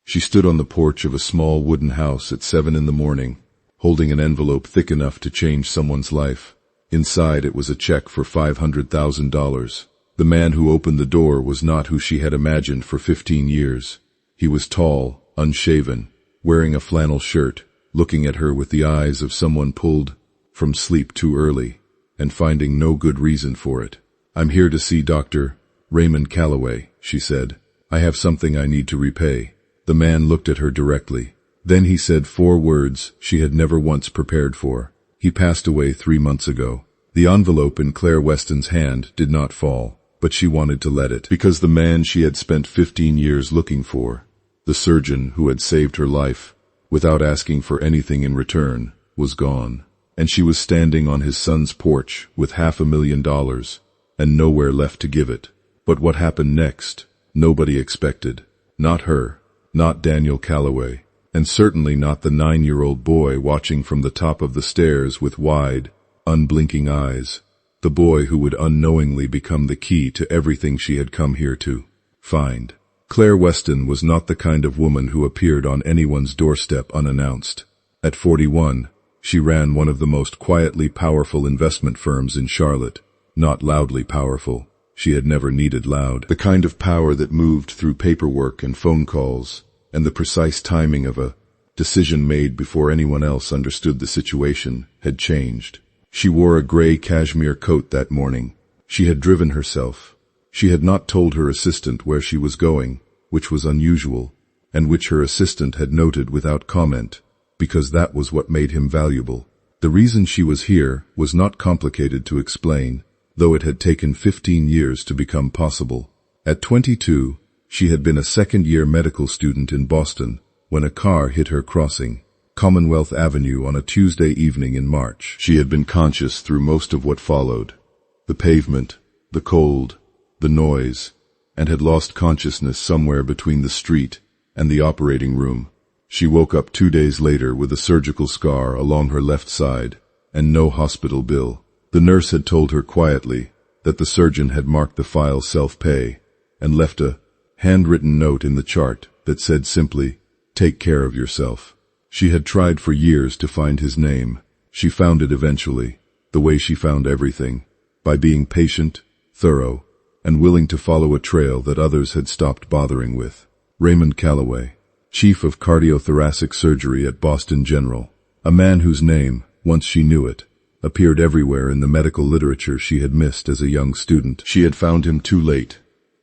She stood on the porch of a small wooden house at 7 in the morning, holding an envelope thick enough to change someone's life. Inside it was a check for $500,000. The man who opened the door was not who she had imagined for 15 years. He was tall, unshaven, wearing a flannel shirt, looking at her with the eyes of someone pulled from sleep too early, and finding no good reason for it. "I'm here to see Dr. Raymond Calloway," she said. "I have something I need to repay." The man looked at her directly. Then he said 4 words she had never once prepared for. He passed away 3 months ago. The envelope in Claire Weston's hand did not fall, but she wanted to let it, because the man she had spent 15 years looking for, the surgeon who had saved her life, without asking for anything in return, was gone. And she was standing on his son's porch with $500,000, and nowhere left to give it. But what happened next, nobody expected. Not her, not Daniel Calloway, and certainly not the 9-year-old boy watching from the top of the stairs with wide, unblinking eyes. The boy who would unknowingly become the key to everything she had come here to find. Claire Weston was not the kind of woman who appeared on anyone's doorstep unannounced. At 41, she ran one of the most quietly powerful investment firms in Charlotte. Not loudly powerful. She had never needed loud. The kind of power that moved through paperwork and phone calls, and the precise timing of a decision made before anyone else understood the situation had changed. She wore a gray cashmere coat that morning. She had driven herself. She had not told her assistant where she was going, which was unusual, and which her assistant had noted without comment, because that was what made him valuable. The reason she was here was not complicated to explain, though it had taken 15 years to become possible. At 22, she had been a second-year medical student in Boston when a car hit her crossing Commonwealth Avenue on a Tuesday evening in March. She had been conscious through most of what followed. The pavement, the cold, the noise, and had lost consciousness somewhere between the street and the operating room. She woke up 2 days later with a surgical scar along her left side and no hospital bill. The nurse had told her quietly that the surgeon had marked the file self-pay and left a handwritten note in the chart that said simply, "Take care of yourself." She had tried for years to find his name. She found it eventually, the way she found everything, by being patient, thorough, and willing to follow a trail that others had stopped bothering with. Raymond Calloway, chief of cardiothoracic surgery at Boston General, a man whose name, once she knew it, appeared everywhere in the medical literature she had missed as a young student. She had found him too late,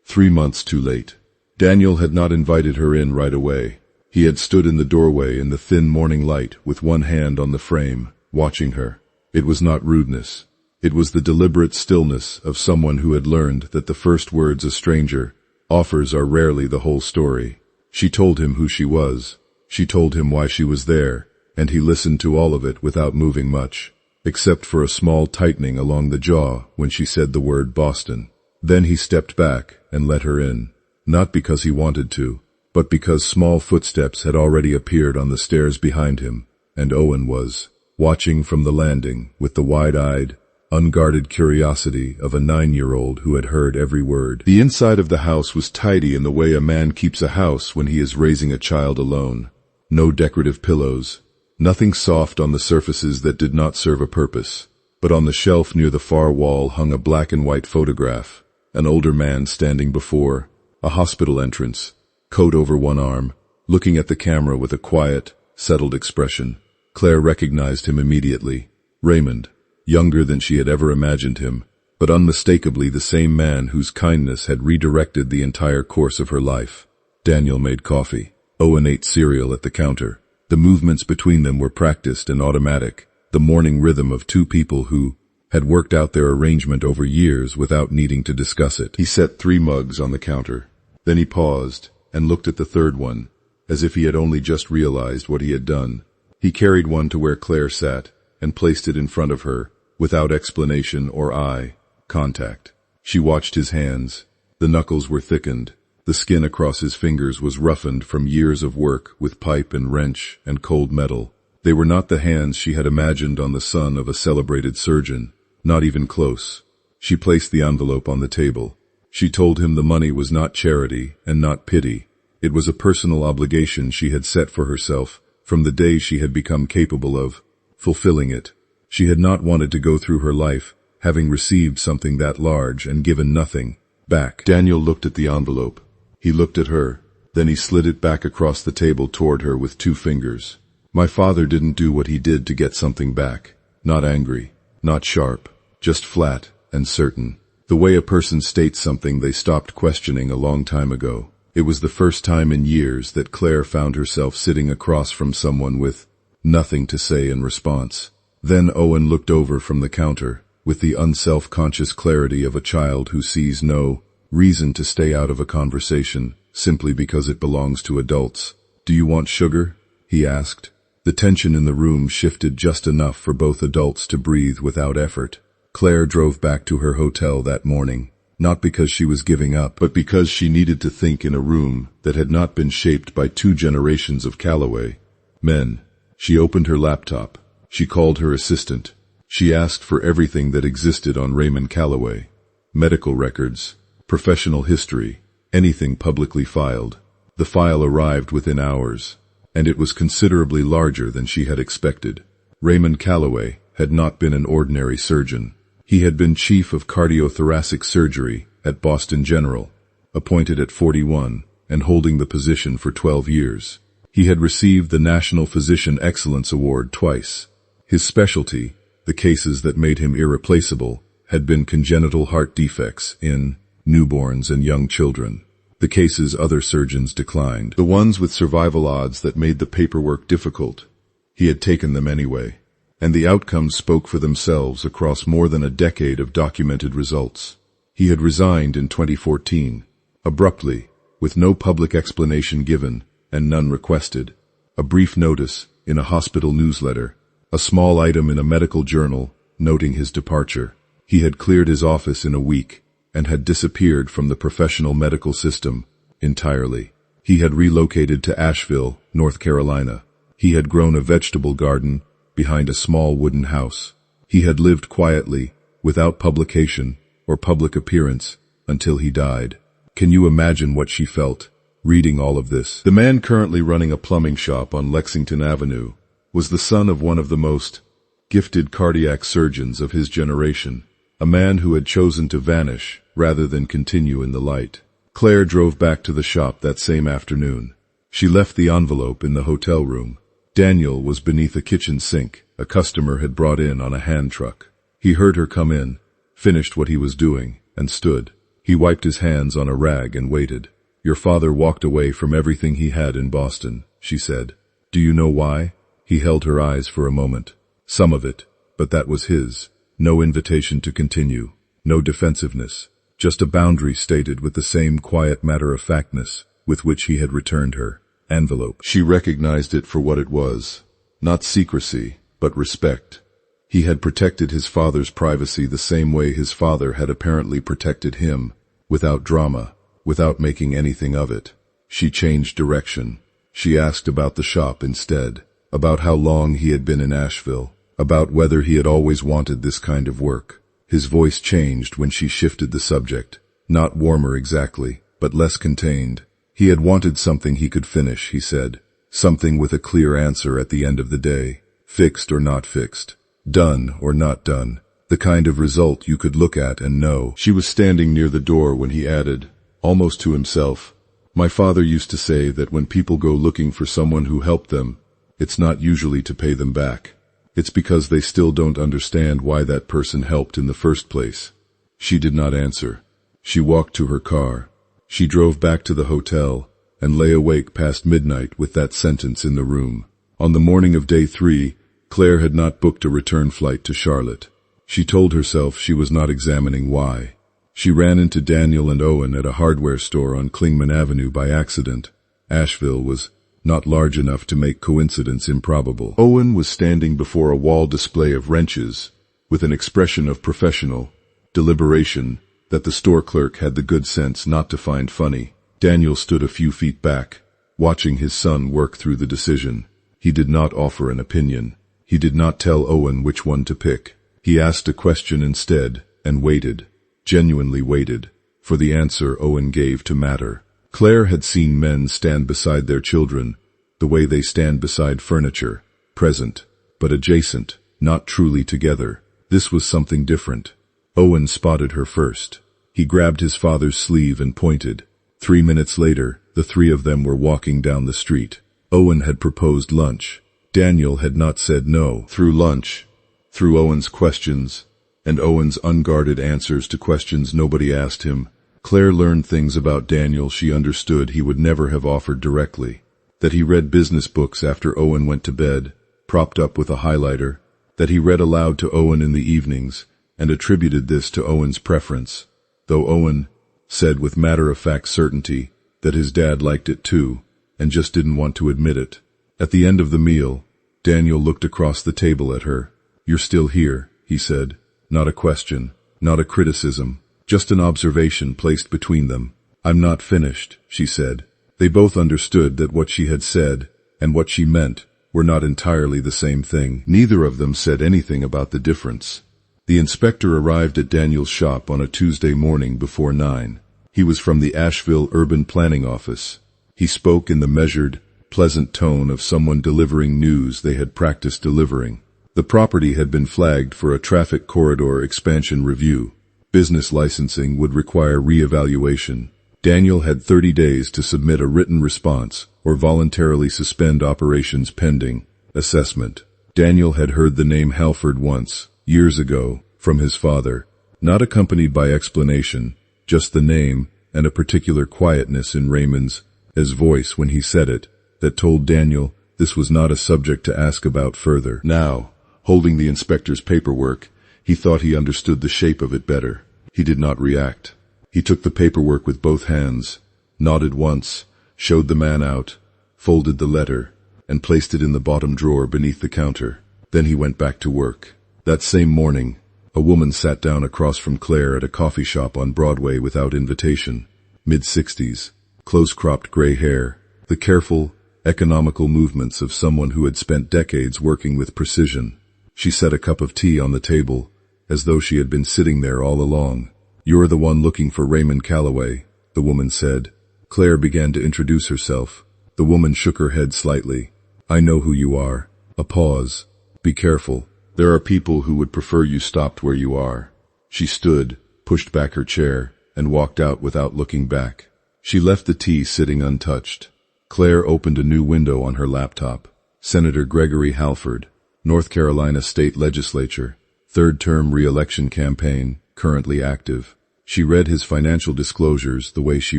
3 months too late. Daniel had not invited her in right away. He had stood in the doorway in the thin morning light with one hand on the frame, watching her. It was not rudeness. It was the deliberate stillness of someone who had learned that the first words a stranger offers are rarely the whole story. She told him who she was. She told him why she was there, and he listened to all of it without moving much, except for a small tightening along the jaw when she said the word Boston. Then he stepped back and let her in, not because he wanted to, but because small footsteps had already appeared on the stairs behind him, and Owen was watching from the landing with the wide-eyed, unguarded curiosity of a 9-year-old who had heard every word. The inside of the house was tidy in the way a man keeps a house when he is raising a child alone. No decorative pillows, nothing soft on the surfaces that did not serve a purpose, but on the shelf near the far wall hung a black and white photograph, an older man standing before a hospital entrance, coat over one arm, looking at the camera with a quiet, settled expression. Claire recognized him immediately. Raymond, younger than she had ever imagined him, but unmistakably the same man whose kindness had redirected the entire course of her life. Daniel made coffee. Owen ate cereal at the counter. The movements between them were practiced and automatic, the morning rhythm of two people who had worked out their arrangement over years without needing to discuss it. He set 3 mugs on the counter. Then he paused and looked at the third one, as if he had only just realized what he had done. He carried one to where Claire sat and placed it in front of her, without explanation or eye contact. She watched his hands. The knuckles were thickened. The skin across his fingers was roughened from years of work with pipe and wrench and cold metal. They were not the hands she had imagined on the son of a celebrated surgeon, not even close. She placed the envelope on the table. She told him the money was not charity and not pity. It was a personal obligation she had set for herself from the day she had become capable of fulfilling it. She had not wanted to go through her life having received something that large and given nothing back. Daniel looked at the envelope. He looked at her. Then he slid it back across the table toward her with 2 fingers. My father didn't do what he did to get something back. Not angry, not sharp, just flat and certain. The way a person states something they stopped questioning a long time ago. It was the first time in years that Claire found herself sitting across from someone with nothing to say in response. Then Owen looked over from the counter with the unself-conscious clarity of a child who sees no reason to stay out of a conversation simply because it belongs to adults. Do you want sugar? He asked. The tension in the room shifted just enough for both adults to breathe without effort. Claire drove back to her hotel that morning, not because she was giving up, but because she needed to think in a room that had not been shaped by 2 generations of Calloway men. She opened her laptop. She called her assistant. She asked for everything that existed on Raymond Calloway. Medical records, professional history, anything publicly filed. The file arrived within hours, and it was considerably larger than she had expected. Raymond Calloway had not been an ordinary surgeon. He had been chief of cardiothoracic surgery at Boston General, appointed at 41 and holding the position for 12 years. He had received the National Physician Excellence Award twice. His specialty, the cases that made him irreplaceable, had been congenital heart defects in newborns and young children. The cases other surgeons declined, the ones with survival odds that made the paperwork difficult. He had taken them anyway, and the outcomes spoke for themselves across more than a decade of documented results. He had resigned in 2014, abruptly, with no public explanation given and none requested. A brief notice in a hospital newsletter, a small item in a medical journal noting his departure. He had cleared his office in a week and had disappeared from the professional medical system entirely. He had relocated to Asheville, North Carolina. He had grown a vegetable garden behind a small wooden house. He had lived quietly, without publication or public appearance, until he died. Can you imagine what she felt, reading all of this? The man currently running a plumbing shop on Lexington Avenue was the son of one of the most gifted cardiac surgeons of his generation, a man who had chosen to vanish rather than continue in the light. Claire drove back to the shop that same afternoon. She left the envelope in the hotel room. Daniel was beneath a kitchen sink a customer had brought in on a hand truck. He heard her come in, finished what he was doing, and stood. He wiped his hands on a rag and waited. Your father walked away from everything he had in Boston, she said. Do you know why? He held her eyes for a moment. Some of it, but that was his. No invitation to continue, no defensiveness, just a boundary stated with the same quiet matter-of-factness with which he had returned her envelope. She recognized it for what it was, not secrecy, but respect. He had protected his father's privacy the same way his father had apparently protected him, without drama, without making anything of it. She changed direction. She asked about the shop instead, about how long he had been in Asheville, about whether he had always wanted this kind of work. His voice changed when she shifted the subject, not warmer exactly, but less contained. He had wanted something he could finish, he said, something with a clear answer at the end of the day, fixed or not fixed, done or not done, the kind of result you could look at and know. She was standing near the door when he added, almost to himself, my father used to say that when people go looking for someone who helped them, it's not usually to pay them back. It's because they still don't understand why that person helped in the first place. She did not answer. She walked to her car. She drove back to the hotel and lay awake past midnight with that sentence in the room. On the morning of day 3, Claire had not booked a return flight to Charlotte. She told herself she was not examining why. She ran into Daniel and Owen at a hardware store on Clingman Avenue by accident. Asheville was not large enough to make coincidence improbable. Owen was standing before a wall display of wrenches with an expression of professional deliberation that the store clerk had the good sense not to find funny. Daniel stood a few feet back, watching his son work through the decision. He did not offer an opinion. He did not tell Owen which one to pick. He asked a question instead and waited, genuinely waited, for the answer Owen gave to matter. Claire had seen men stand beside their children, the way they stand beside furniture, present, but adjacent, not truly together. This was something different. Owen spotted her first. He grabbed his father's sleeve and pointed. 3 minutes later, the three of them were walking down the street. Owen had proposed lunch. Daniel had not said no. Through lunch, through Owen's questions, and Owen's unguarded answers to questions nobody asked him, Claire learned things about Daniel she understood he would never have offered directly. That he read business books after Owen went to bed, propped up with a highlighter. That he read aloud to Owen in the evenings, and attributed this to Owen's preference, though Owen said with matter-of-fact certainty that his dad liked it too, and just didn't want to admit it. At the end of the meal, Daniel looked across the table at her. "You're still here," he said. Not a question, not a criticism, just an observation placed between them. "I'm not finished," she said. They both understood that what she had said, and what she meant, were not entirely the same thing. Neither of them said anything about the difference. The inspector arrived at Daniel's shop on a Tuesday morning before 9. He was from the Asheville Urban Planning Office. He spoke in the measured, pleasant tone of someone delivering news they had practiced delivering. The property had been flagged for a traffic corridor expansion review. Business licensing would require re-evaluation. Daniel had 30 days to submit a written response or voluntarily suspend operations pending assessment. Daniel had heard the name Halford once, years ago, from his father, not accompanied by explanation, just the name and a particular quietness in Raymond's voice when he said it, that told Daniel this was not a subject to ask about further. Now, holding the inspector's paperwork, he thought he understood the shape of it better. He did not react. He took the paperwork with both hands, nodded once, showed the man out, folded the letter, and placed it in the bottom drawer beneath the counter. Then he went back to work. That same morning, a woman sat down across from Claire at a coffee shop on Broadway without invitation. Mid-60s, close-cropped gray hair, the careful, economical movements of someone who had spent decades working with precision. She set a cup of tea on the table, as though she had been sitting there all along. "You're the one looking for Raymond Calloway," the woman said. Claire began to introduce herself. The woman shook her head slightly. "I know who you are." A pause. "Be careful. There are people who would prefer you stopped where you are." She stood, pushed back her chair, and walked out without looking back. She left the tea sitting untouched. Claire opened a new window on her laptop. Senator Gregory Halford, North Carolina State Legislature, third-term re-election campaign, currently active. She read his financial disclosures the way she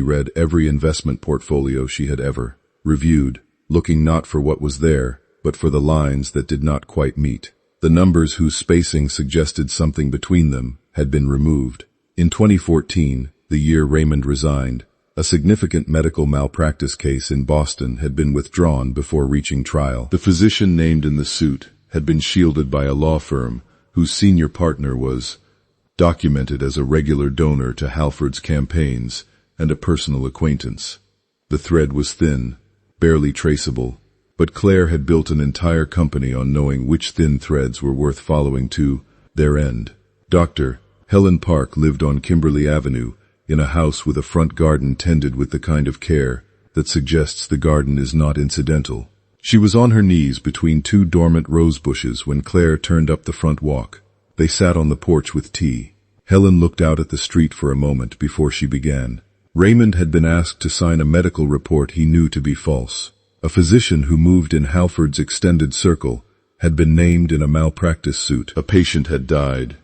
read every investment portfolio she had ever reviewed, looking not for what was there, but for the lines that did not quite meet. The numbers whose spacing suggested something between them had been removed. In 2014, the year Raymond resigned, a significant medical malpractice case in Boston had been withdrawn before reaching trial. The physician named in the suit had been shielded by a law firm whose senior partner was documented as a regular donor to Halford's campaigns and a personal acquaintance. The thread was thin, barely traceable, but Claire had built an entire company on knowing which thin threads were worth following to their end. Dr. Helen Park lived on Kimberly Avenue in a house with a front garden tended with the kind of care that suggests the garden is not incidental. She was on her knees between two dormant rose bushes when Claire turned up the front walk. They sat on the porch with tea. Helen looked out at the street for a moment before she began. Raymond had been asked to sign a medical report he knew to be false. A physician who moved in Halford's extended circle had been named in a malpractice suit. A patient had died.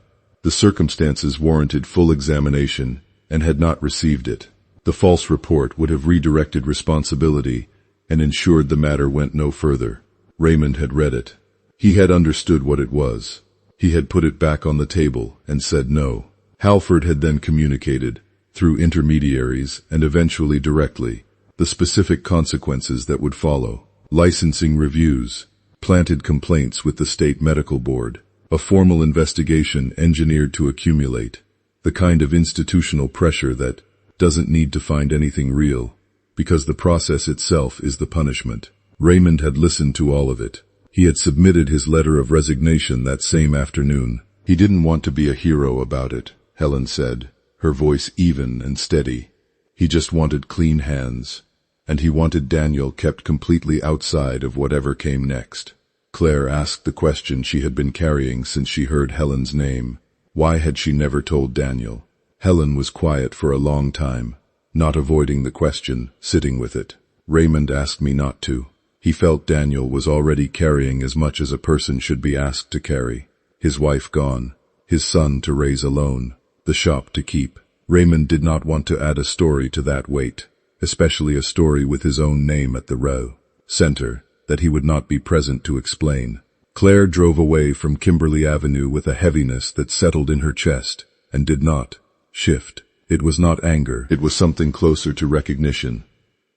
The circumstances warranted full examination and had not received it. The false report would have redirected responsibility and ensured the matter went no further. Raymond had read it. He had understood what it was. He had put it back on the table and said no. Halford had then communicated, through intermediaries and eventually directly, the specific consequences that would follow. Licensing reviews, planted complaints with the state medical board, a formal investigation engineered to accumulate, the kind of institutional pressure that doesn't need to find anything real, because the process itself is the punishment. Raymond had listened to all of it. He had submitted his letter of resignation that same afternoon. He didn't want to be a hero about it, Helen said, her voice even and steady. He just wanted clean hands. And he wanted Daniel kept completely outside of whatever came next. Claire asked the question she had been carrying since she heard Helen's name. Why had she never told Daniel? Helen was quiet for a long time, not avoiding the question, sitting with it. Raymond asked me not to. He felt Daniel was already carrying as much as a person should be asked to carry. His wife gone, his son to raise alone, the shop to keep. Raymond did not want to add a story to that weight, especially a story with his own name at the center, that he would not be present to explain. Claire drove away from Kimberly Avenue with a heaviness that settled in her chest and did not shift. It was not anger, it was something closer to recognition.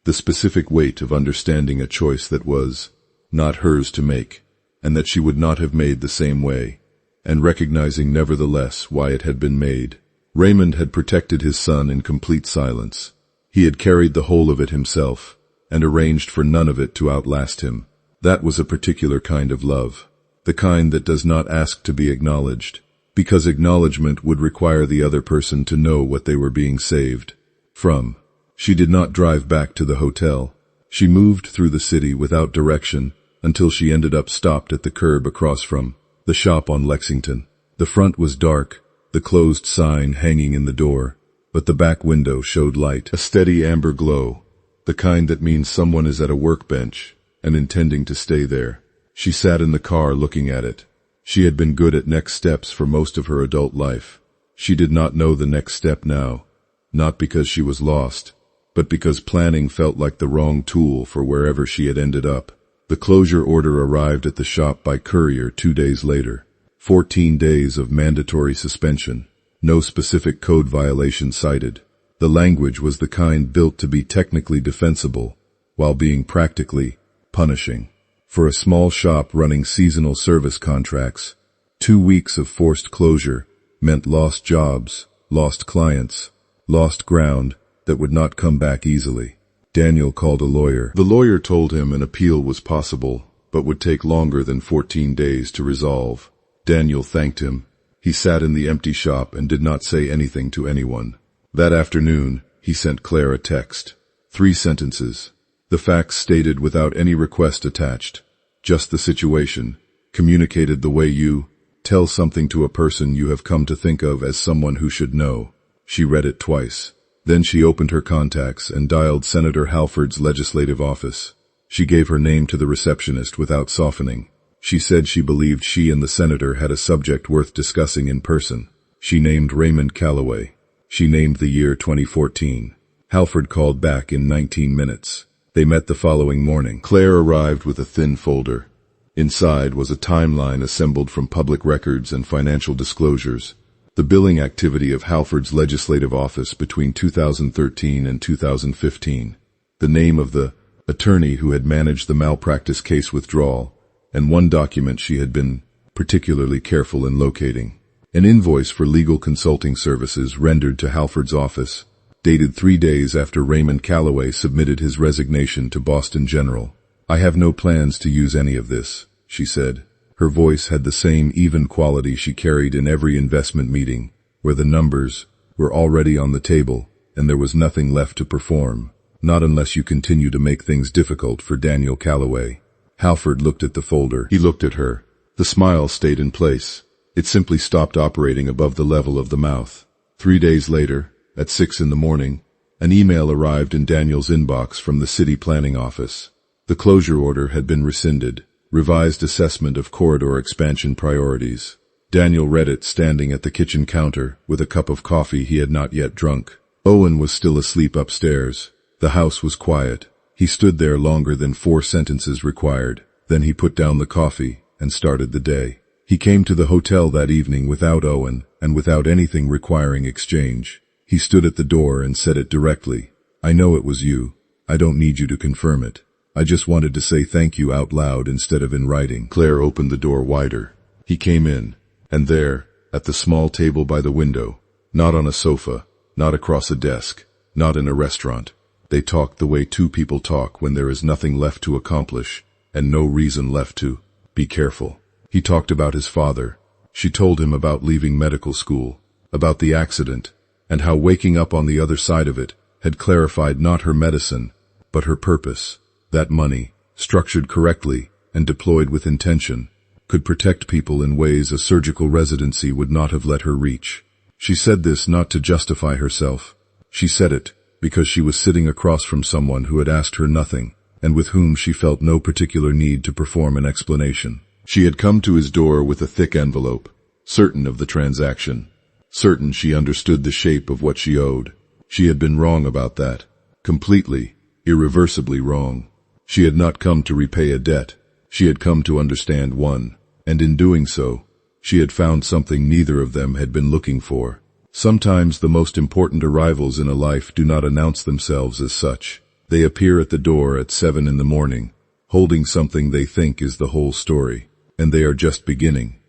The specific weight of understanding a choice that was not hers to make, and that she would not have made the same way, and recognizing nevertheless why it had been made. Raymond had protected his son in complete silence. He had carried the whole of it himself, and arranged for none of it to outlast him. That was a particular kind of love, the kind that does not ask to be acknowledged, because acknowledgement would require the other person to know what they were being saved from. She did not drive back to the hotel. She moved through the city without direction until she ended up stopped at the curb across from the shop on Lexington. The front was dark, the closed sign hanging in the door, but the back window showed light, a steady amber glow, the kind that means someone is at a workbench and intending to stay there. She sat in the car looking at it. She had been good at next steps for most of her adult life. She did not know the next step now, not because she was lost, but because planning felt like the wrong tool for wherever she had ended up. The closure order arrived at the shop by courier 2 days later. 14 days of mandatory suspension. No specific code violation cited. The language was the kind built to be technically defensible, while being practically punishing. For a small shop running seasonal service contracts, 2 weeks of forced closure meant lost jobs, lost clients, lost ground that would not come back easily. Daniel called a lawyer. The lawyer told him an appeal was possible, but would take longer than 14 days to resolve. Daniel thanked him. He sat in the empty shop and did not say anything to anyone. That afternoon, he sent Claire a text. 3 sentences. The facts stated without any request attached. Just the situation, communicated the way you tell something to a person you have come to think of as someone who should know. She read it twice. Then she opened her contacts and dialed Senator Halford's legislative office. She gave her name to the receptionist without softening. She said she believed she and the senator had a subject worth discussing in person. She named Raymond Calloway. She named the year 2014. Halford called back in 19 minutes. They met the following morning. Claire arrived with a thin folder. Inside was a timeline assembled from public records and financial disclosures. The billing activity of Halford's legislative office between 2013 and 2015. The name of the attorney who had managed the malpractice case withdrawal, and one document she had been particularly careful in locating. An invoice for legal consulting services rendered to Halford's office, dated 3 days after Raymond Calloway submitted his resignation to Boston General. "I have no plans to use any of this," she said. Her voice had the same even quality she carried in every investment meeting, where the numbers were already on the table and there was nothing left to perform. Not unless you continue to make things difficult for Daniel Calloway. Halford looked at the folder. He looked at her. The smile stayed in place. It simply stopped operating above the level of the mouth. 3 days later, at 6 in the morning, an email arrived in Daniel's inbox from the city planning office. The closure order had been rescinded. Revised assessment of corridor expansion priorities. Daniel read it standing at the kitchen counter with a cup of coffee he had not yet drunk. Owen was still asleep upstairs. The house was quiet. He stood there longer than 4 sentences required. Then he put down the coffee and started the day. He came to the hotel that evening without Owen and without anything requiring exchange. He stood at the door and said it directly. "I know it was you. I don't need you to confirm it. I just wanted to say thank you out loud instead of in writing." Claire opened the door wider. He came in, and there, at the small table by the window, not on a sofa, not across a desk, not in a restaurant, they talked the way 2 people talk when there is nothing left to accomplish and no reason left to be careful. He talked about his father. She told him about leaving medical school, about the accident, and how waking up on the other side of it had clarified not her medicine, but her purpose. That money, structured correctly and deployed with intention, could protect people in ways a surgical residency would not have let her reach. She said this not to justify herself. She said it because she was sitting across from someone who had asked her nothing, and with whom she felt no particular need to perform an explanation. She had come to his door with a thick envelope, certain of the transaction, certain she understood the shape of what she owed. She had been wrong about that. Completely, irreversibly wrong. She had not come to repay a debt. She had come to understand one, and in doing so, she had found something neither of them had been looking for. Sometimes the most important arrivals in a life do not announce themselves as such. They appear at the door at 7 in the morning, holding something they think is the whole story, and they are just beginning.